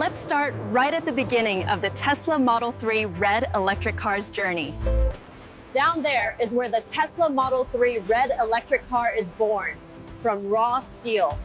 Let's start right at the beginning of the Tesla Model 3 red electric car's journey. Down there is where the Tesla Model 3 red electric car is born, from raw steel.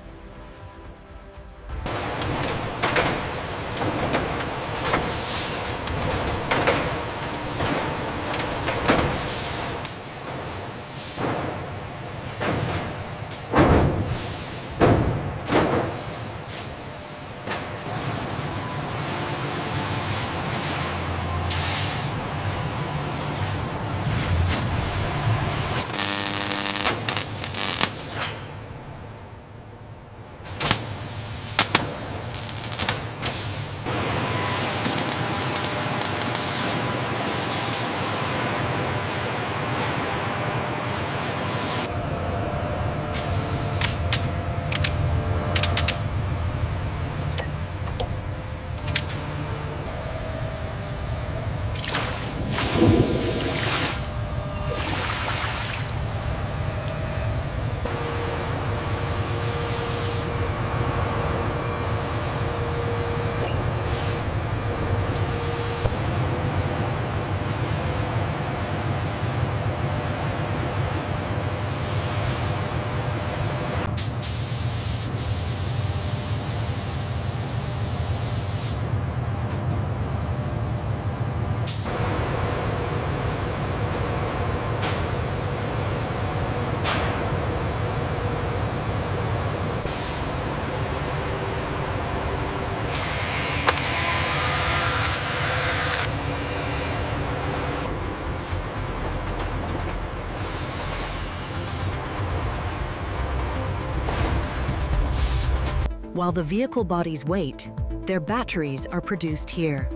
While the vehicle bodies wait, their batteries are produced here.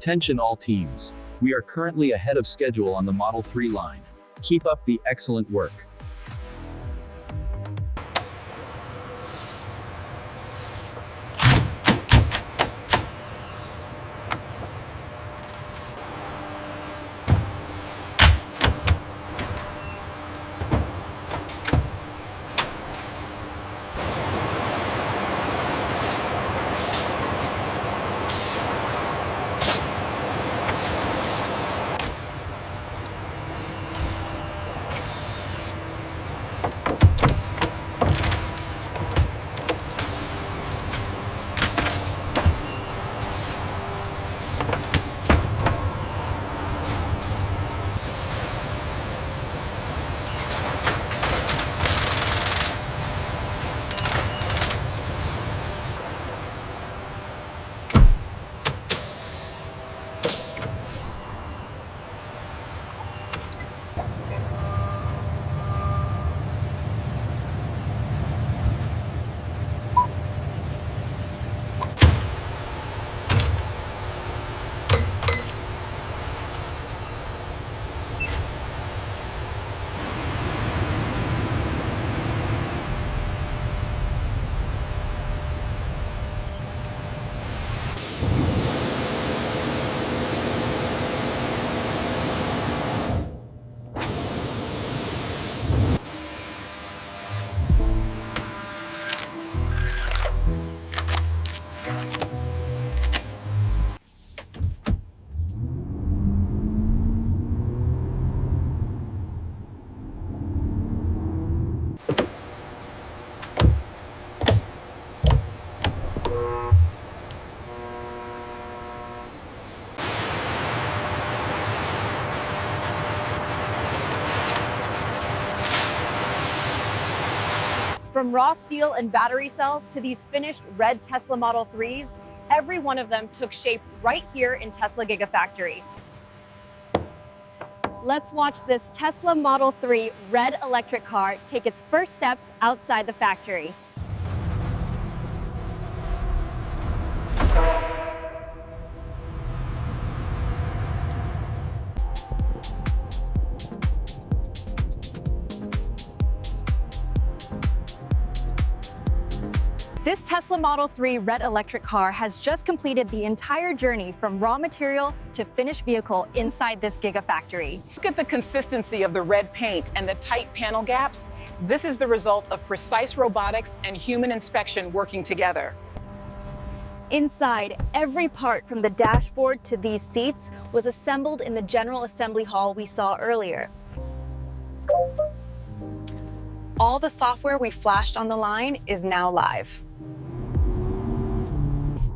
Attention all teams. We are currently ahead of schedule on the Model 3 line. Keep up the excellent work. From raw steel and battery cells to these finished red Tesla Model 3s, every one of them took shape right here in Tesla Gigafactory. Let's watch this Tesla Model 3 red electric car take its first steps outside the factory. This Tesla Model 3 red electric car has just completed the entire journey from raw material to finished vehicle inside this Gigafactory. Look at the consistency of the red paint and the tight panel gaps. This is the result of precise robotics and human inspection working together. Inside, every part from the dashboard to these seats was assembled in the general assembly hall we saw earlier. All the software we flashed on the line is now live.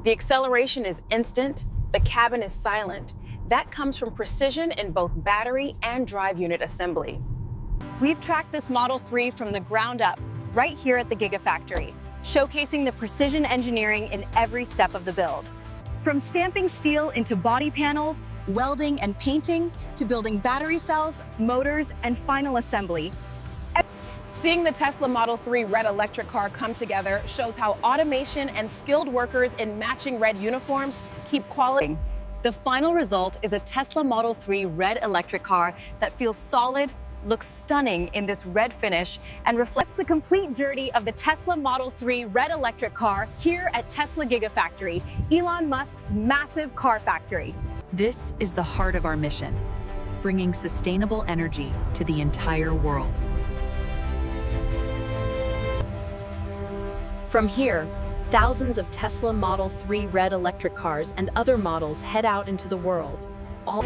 The acceleration is instant, the cabin is silent. That comes from precision in both battery and drive unit assembly. We've tracked this Model 3 from the ground up, right here at the Gigafactory, showcasing the precision engineering in every step of the build. From stamping steel into body panels, welding and painting, to building battery cells, motors, and final assembly. Seeing the Tesla Model 3 red electric car come together shows how automation and skilled workers in matching red uniforms keep quality. The final result is a Tesla Model 3 red electric car that feels solid, looks stunning in this red finish, and reflects the complete journey of the Tesla Model 3 red electric car here at Tesla Gigafactory, Elon Musk's massive car factory. This is the heart of our mission, bringing sustainable energy to the entire world. From here, thousands of Tesla Model 3 red electric cars and other models head out into the world. All